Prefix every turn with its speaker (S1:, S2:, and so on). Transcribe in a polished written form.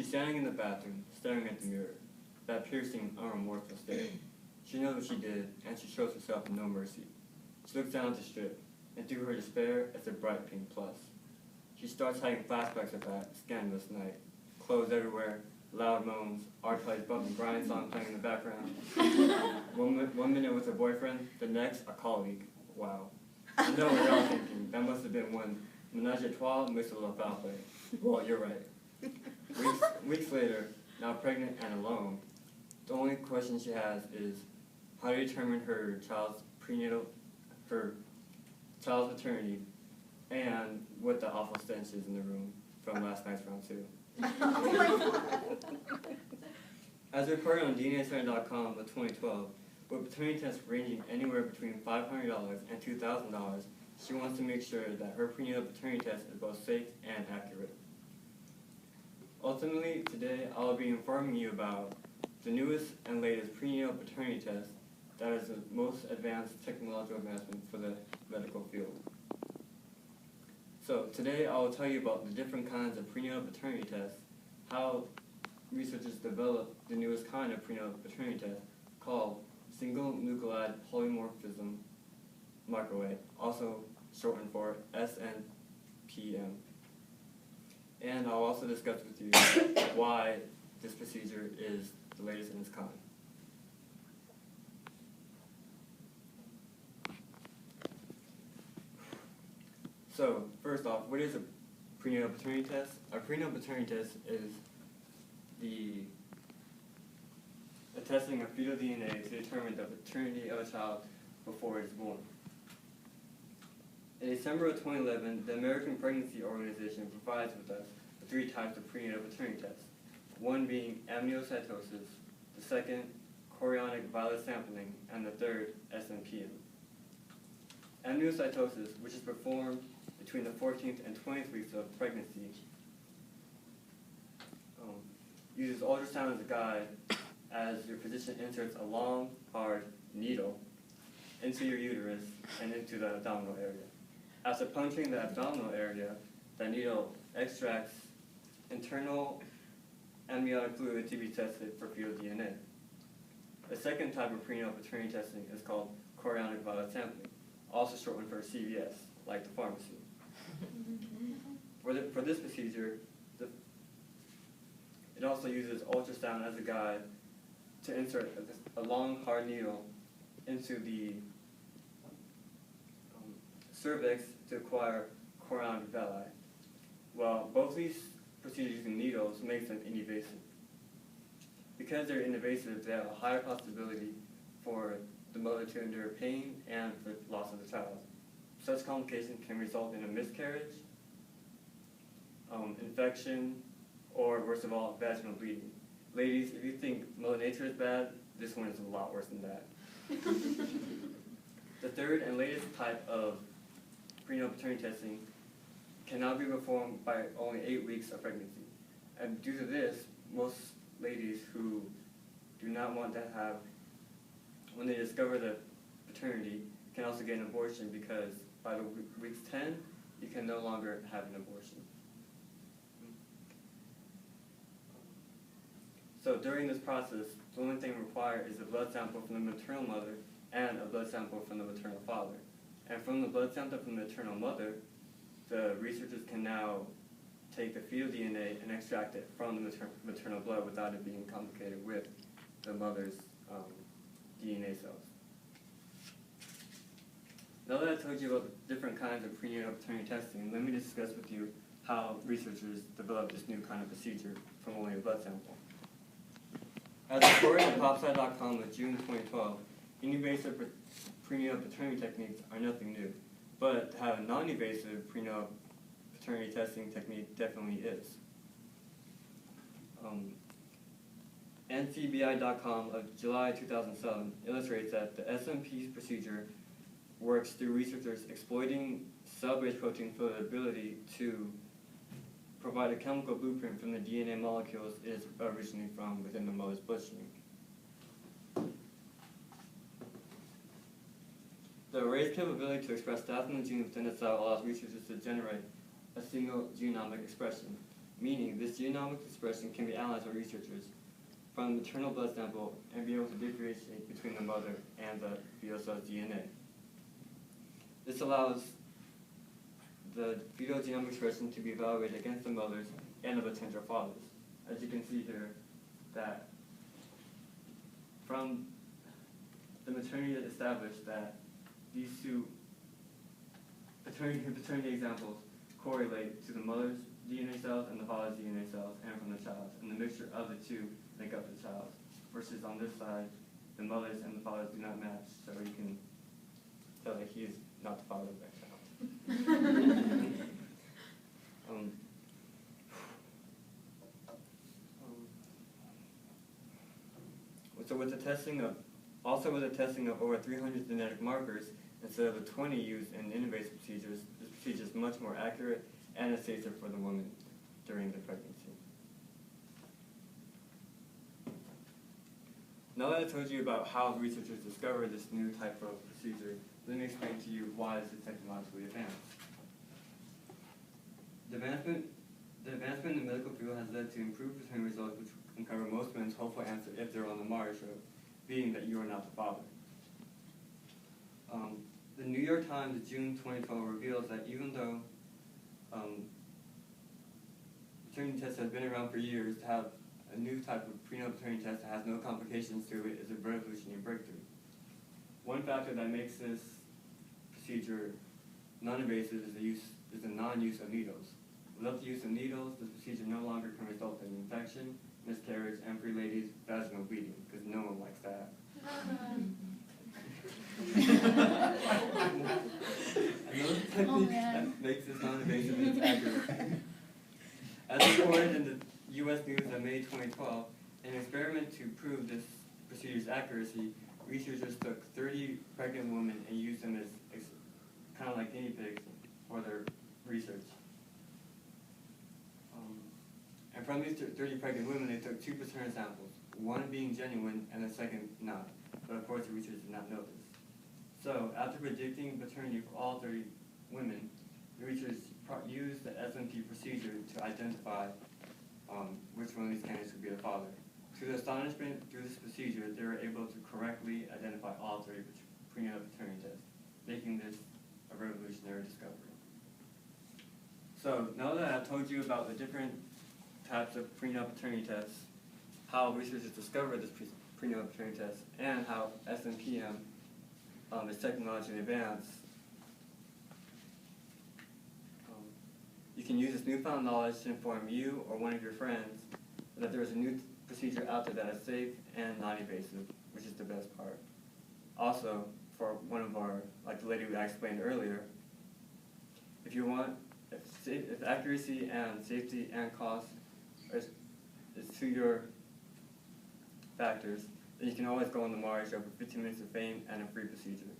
S1: standing in the bathroom, staring at the mirror, that piercing, unremorseful stare. She knows what she did, and she shows herself no mercy. She looks down at the strip, and through her despair, it's a bright pink plus. She starts having flashbacks of that scandalous night. Clothes everywhere, loud moans, R. Kelly's Bump and Grind song playing in the background. One minute with her boyfriend, the next, a colleague. Wow. I know what you're all thinking. That must have been one menage a trois mixed with a falafel. Well, you're right. Weeks later, now pregnant and alone, the only question she has is how to determine her child's maternity, and what the awful stench is in the room from last night's round 2.
S2: Oh my God.
S1: As reported on DNAcenter.com in 2012, with paternity tests ranging anywhere between $500 and $2,000, she wants to make sure that her prenatal paternity test is both safe and accurate. Ultimately, today I'll be informing you about the newest and latest prenatal paternity test that is the most advanced technological advancement for the medical field. So today I will tell you about the different kinds of prenatal paternity tests, how researchers developed the newest kind of prenatal paternity test called single nucleotide polymorphism microarray, also shortened for SNPM. And I'll also discuss with you why this procedure is the latest in its kind. So, first off, what is a prenatal paternity test? A prenatal paternity test is a testing of fetal DNA to determine the paternity of a child before it is born. In December of 2011, the American Pregnancy Organization provides with us with 3 types of prenatal paternity tests, one being amniocytosis, the second, chorionic violet sampling, and the third, SNPM. Amniocytosis, which is performed between the 14th and 20th weeks of pregnancy, uses ultrasound as a guide as your physician inserts a long, hard needle into your uterus and into the abdominal area. After puncturing the abdominal area, the needle extracts internal amniotic fluid to be tested for fetal DNA. The second type of prenatal paternity testing is called chorionic violet sampling, also shortened for CVS, like the pharmacy. For this procedure, it also uses ultrasound as a guide to insert a long, hard needle into the cervix to acquire chorionic villi. Well, both these procedures using needles makes them invasive. Because they're invasive, they have a higher possibility for the mother to endure pain and for loss of the child. Such complications can result in a miscarriage, infection, or worst of all, vaginal bleeding. Ladies, if you think Mother Nature is bad, this one is a lot worse than that. The third and latest type of prenatal paternity testing can now be performed by only 8 weeks of pregnancy. And due to this, most ladies who do not want to have, when they discover the paternity, can also get an abortion because by the weeks 10, you can no longer have an abortion. So during this process, the only thing required is a blood sample from the maternal mother and a blood sample from the maternal father. And from the blood sample from the maternal mother, the researchers can now take the fetal DNA and extract it from the maternal blood without it being complicated with the mother's DNA cells. Now that I told you about the different kinds of prenatal paternity testing, let me discuss with you how researchers developed this new kind of procedure from only a blood sample. As reported on popsci.com in June 2012, invasive prenatal paternity techniques are nothing new, but to have a non-invasive prenatal paternity testing technique definitely is. NCBI.com of July 2007 illustrates that the SMP procedure works through researchers exploiting cell-based proteins for the ability to provide a chemical blueprint from the DNA molecules it is originally from within the mother's bloodstream. The array's capability to express thousands of genes within a cell allows researchers to generate a single genomic expression. meaning this genomic expression can be analyzed by researchers from the maternal blood sample and be able to differentiate between the mother and the fetal cell's DNA. This allows the fetal genomic expression to be evaluated against the mother's and the potential fathers. As you can see here, that from the maternity that established that these two paternity examples correlate to the mother's DNA cells and the father's DNA cells and from the child's, and the mixture of the two make up the child. Versus on this side, the mothers and the fathers do not match, so you can tell that he is not the father of that child. So with the testing of over 300 genetic markers, instead of the 20 used in invasive procedures, this procedure is much more accurate and is safer for the woman during the pregnancy. Now that I told you about how researchers discovered this new type of procedure, let me explain to you why this is technologically advanced. The advancement in the medical field has led to improved paternity results which can cover most women's hopeful answer if they're on the Mars show, being that you are not the father. The New York Times, June 2012, reveals that even though paternity tests have been around for years, to have a new type of prenatal paternity test that has no complications to it is a revolutionary breakthrough. One factor that makes this procedure non-invasive is the non-use of needles. Without the use of needles, this procedure no longer can result in infection, miscarriage, and for ladies, vaginal bleeding, because no one likes that. Another technique that makes this non-invasive is accurate. As reported in the U.S. News in May 2012, in an experiment to prove this procedure's accuracy, researchers took 30 pregnant women and used them as kind of like guinea pigs for their research. And from these 30 pregnant women, they took 2 paternal samples, one being genuine and the second not. But of course, the researchers did not know this. So, after predicting paternity for all 30 women, the researchers used the SMP procedure to identify which one of these candidates would be the father. To their astonishment, through this procedure, they were able to correctly identify all 30 prenatal paternity tests, making this a revolutionary discovery. So, now that I've told you about the different types of prenatal paternity tests, how researchers discovered this prenatal paternity test, and how SNPM is technologically advanced, you can use this newfound knowledge to inform you or one of your friends that there is a new procedure out there that is safe and non-invasive, which is the best part. Also, for one of our, like the lady I explained earlier, if you want, if accuracy and safety and cost is to your factors, then you can always go on the Mars show for 15 minutes of fame and a free procedure.